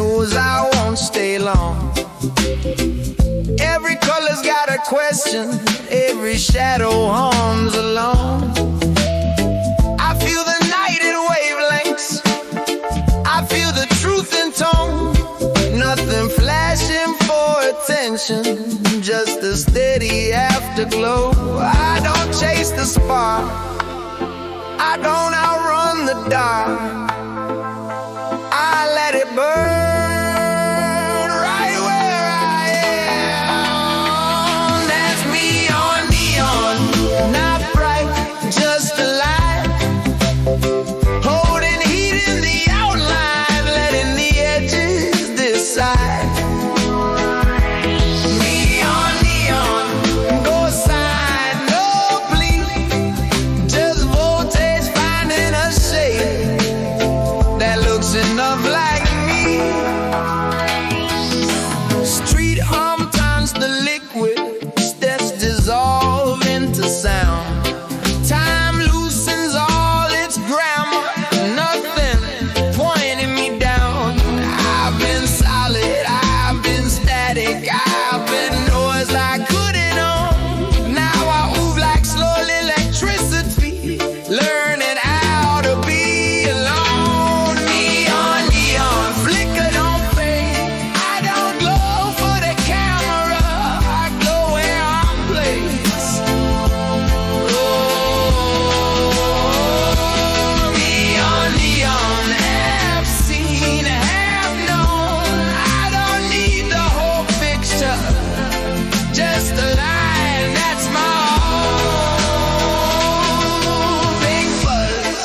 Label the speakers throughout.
Speaker 1: knows I won't stay long. Every color's got a question, every shadow hums alone. I feel the night in wavelengths, I feel the truth in tone. Nothing flashing for attention, just a steady afterglow. I don't chase the spark, I don't outrun the dark, I let it burn right where I am. That's me on neon, not bright, just a light, holding heat in the outline, letting the edges decide. Neon, neon, go side, no bleed, just voltage finding a shade that looks enough like me. Street hum turns the liquid, steps dissolve into sound. Time loosens all its grammar, nothing pointing me down. I've been solid, I've been static, I've been noise I couldn't own. Now I move like slow electricity, learning how to be alone. Neon, neon, flicker, don't fade, I don't glow for the camera, I glow where I'm placed. Oh, neon, neon, have seen, have known. I don't need the whole picture, just a line, that's my own. Big buzz,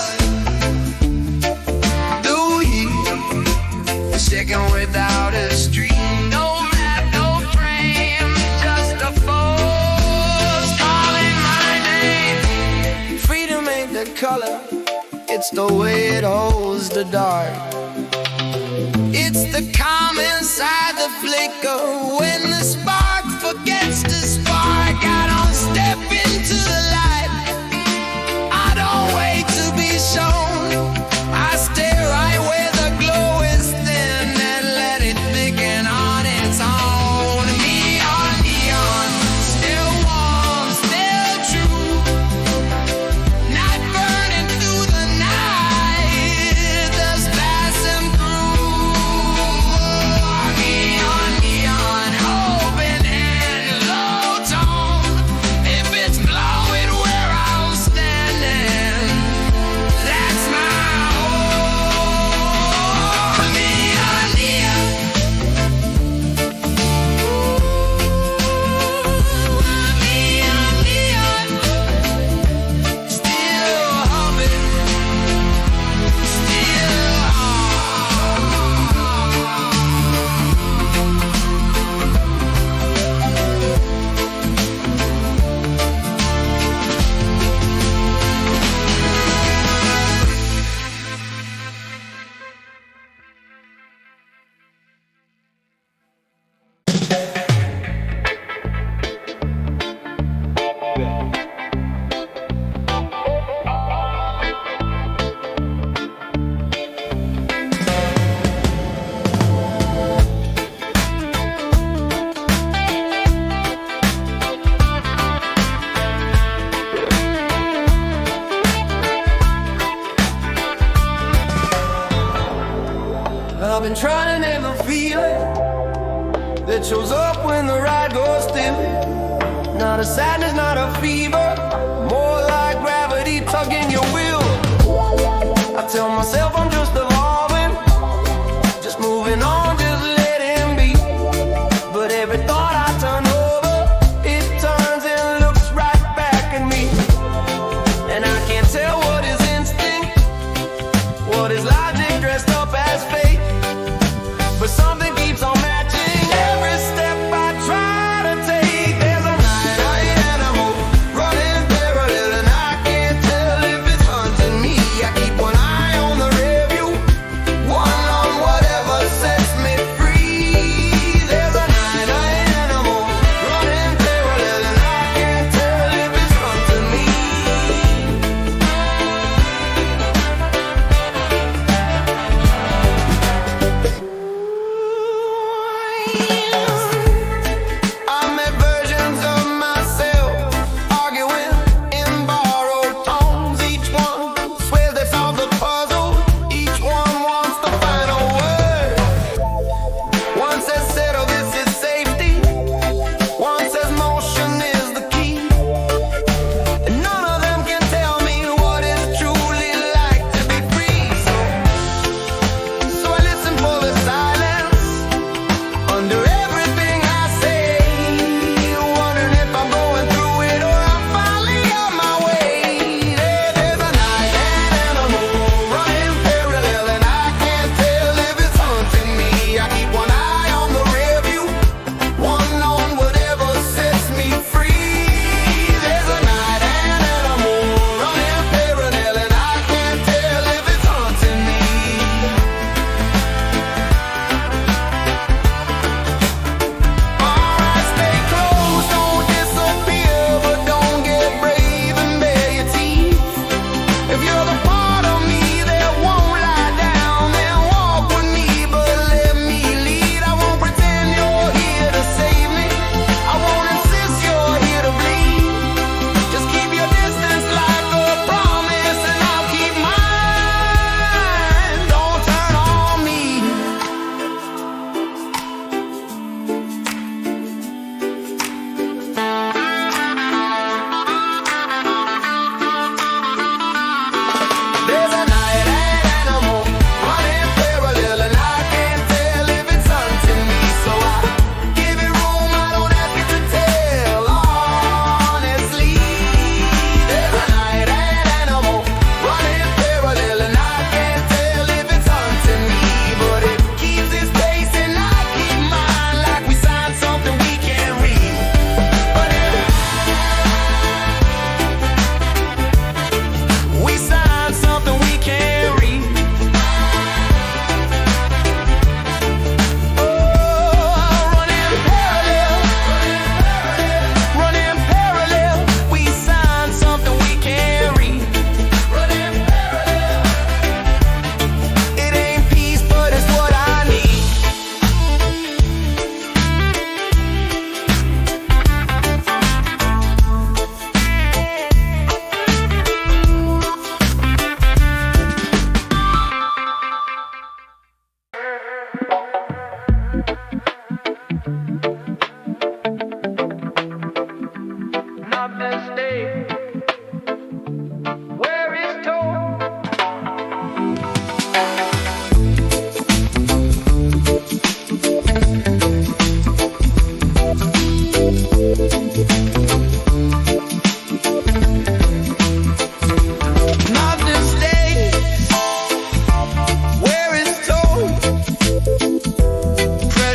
Speaker 1: the wheel, shaking without a stream. No map, no frame, just a force calling my name. Freedom ain't the color, it's the way it holds the dark. It's the calm inside the flicker, when the spark forgets to spark. I don't step into the light, I don't wait to be shown, I stay right where the glow is thin and let it thicken on its own. Neon, neon, still warm, still true, not burning through the night, just passing through. Neon, neon, open and low tone, if it's glowing where I'm standing, that's my own. Neon, neon, neon, neon, still humming, still I've been trying to name the feeling that shows up when the ride goes still. Not a sadness, not a fever, more like gravity tugging your wheel. I tell myself I'm just evolving, just moving on, just let him be. But every thought I turn over, it turns and looks right back at me. And I can't tell what is instinct, what is logic dressed up as faith. But something keeps on matching every step I try to take. There's a night animal running parallel, and I can't tell if it's hunting me. I keep one eye on the rail,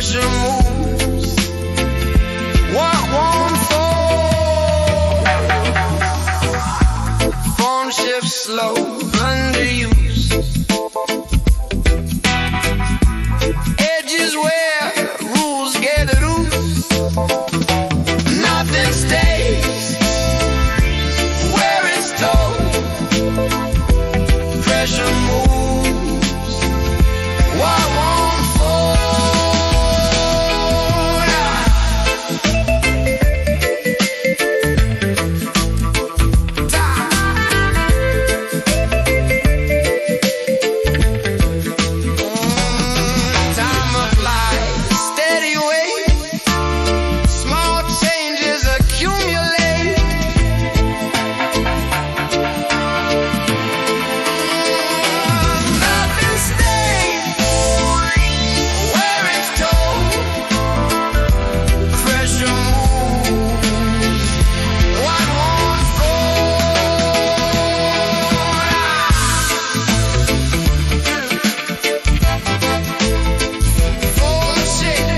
Speaker 1: pressure moves. What won't fall? Phone shifts slow, underuse. Edges where rules get loose. Nothing stays where it's told. Pressure moves. What won't fall? Time applies, steady weight. Small changes accumulate. Nothing stays where it's told. Pressure moves. What won't fall? Shit.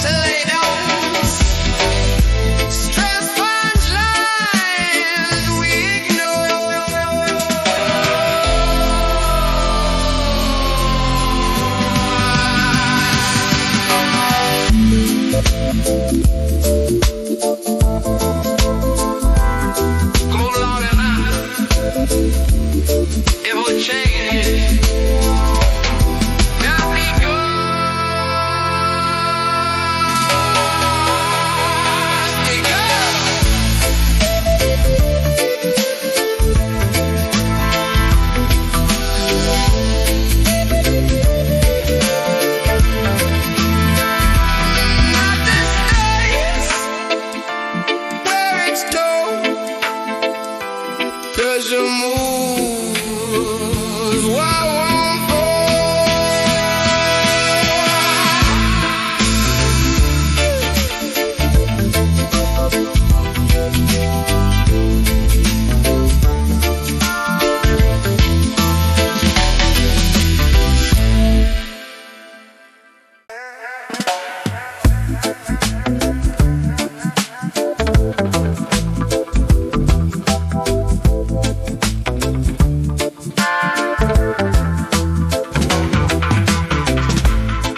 Speaker 1: To lay down. Stress punch lines we ignore. Come on along and it will change. Now be nothing stays where it's told. Pressure moves. What won't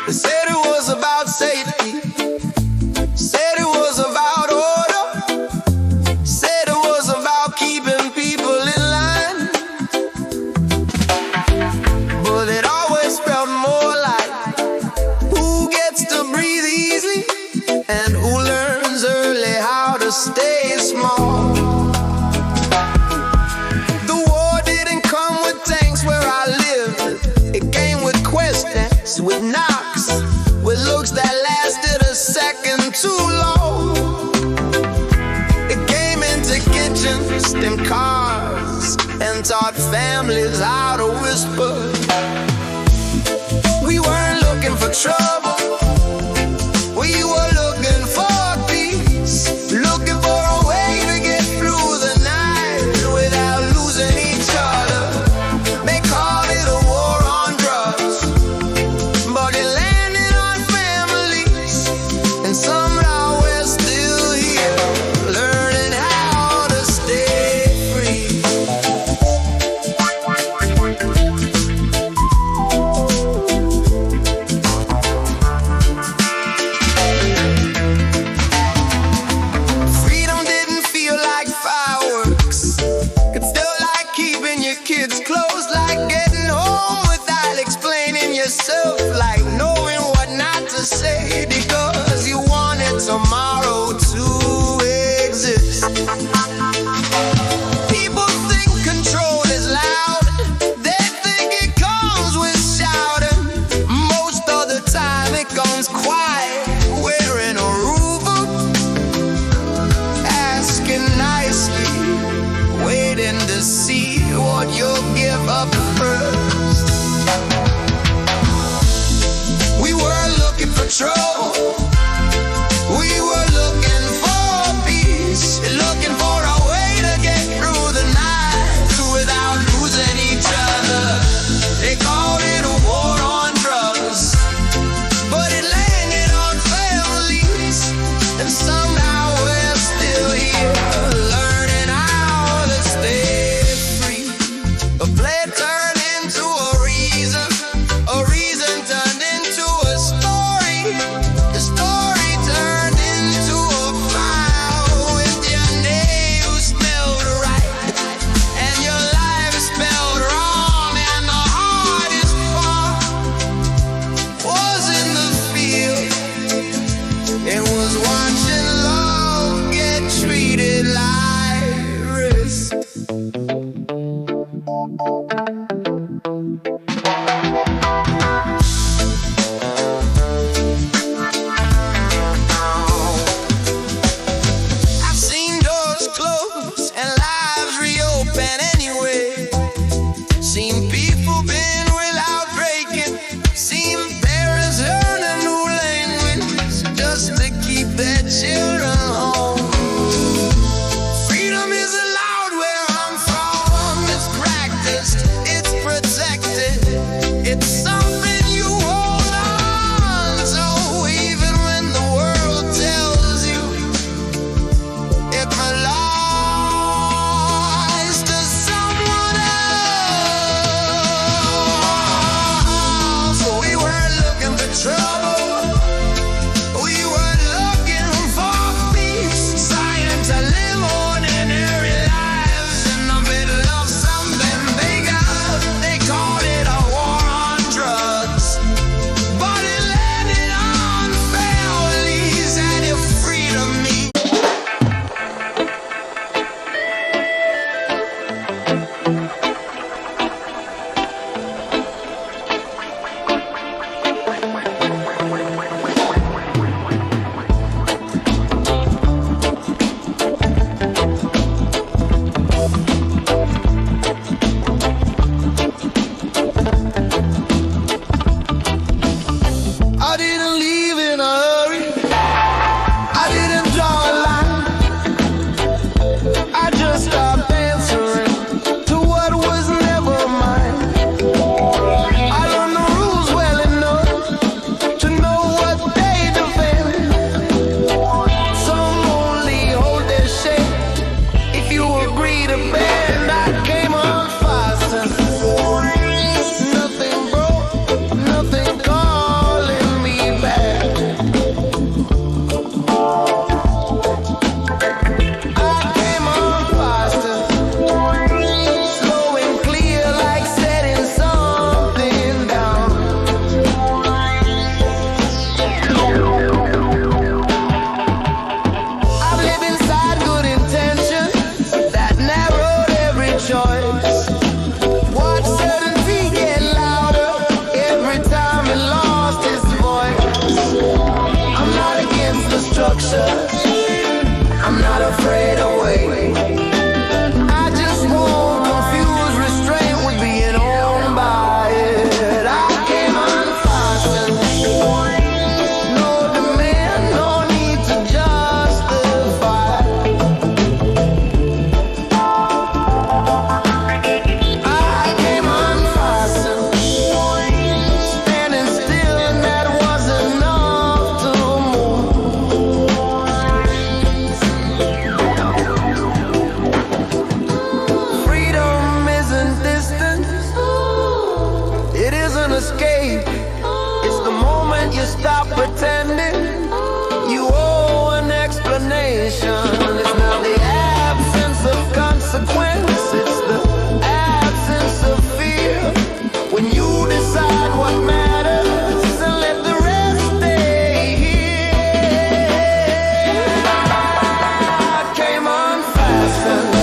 Speaker 1: They said it was about safety. Said it was about order. Said it was about keeping people in line. But it always felt more like who gets to breathe easily and who learns early how to stay small. The war didn't come with tanks where I lived. It came with questions, with knocks, with looks that lasted a second too long. It came into kitchens and cars and taught families how to whisper. We weren't looking for trouble. We were looking for peace, looking for a way to get through the night without losing each other. They called it a war on drugs, but it landed on families, and somehow we're still here, learning how to stay free. Freedom didn't feel like fireworks. It's still like keeping your kids close, like getting home without explaining yourself, like knowing what not to say because you wanted tomorrow to exist. People think control is loud. They think it comes with shouting. Most of the time it comes quiet, wearing a rule book, asking nicely, waiting to see what you'll give up first. We were looking for trouble. We were looking for peace, looking for a way to get through the night without losing each other. They called it a escape. It's the moment you stop pretending you owe an explanation. It's not the absence of consequence, it's the absence of fear. When you decide what matters and let the rest stay here. I came unfastened.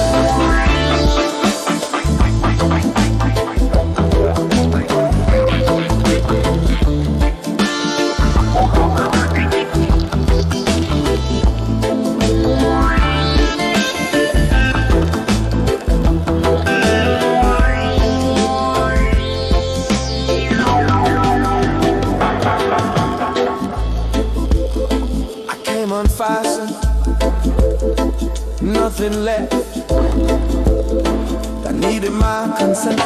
Speaker 1: Unfastened, nothing left. I needed my consent.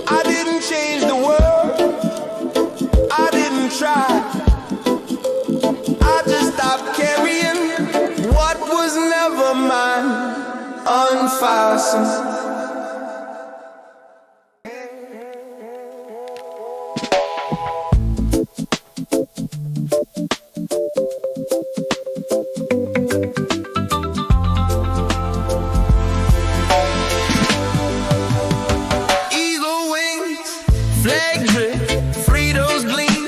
Speaker 1: I didn't change the world, I didn't try. Carrying what was never mine, unfastened. Eagle wings, flag drip, Fritos gleam,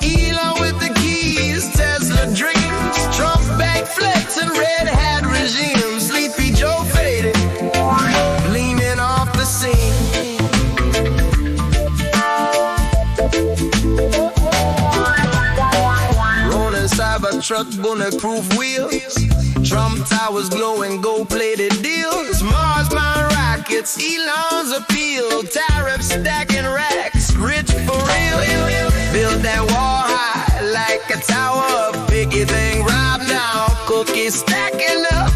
Speaker 1: Elon with the keys, Tesla dreams, Trump backflips and red hat regime, Sleepy Joe faded, leaning off the scene. Rolling Cybertruck, bulletproof wheels, Trump towers glowing, gold-plated deals, Mars bound rockets, Elon's appeal, tariffs stacking racks, rich for real. Build that wall high like a tower, picky thing right now, cookies stacking up.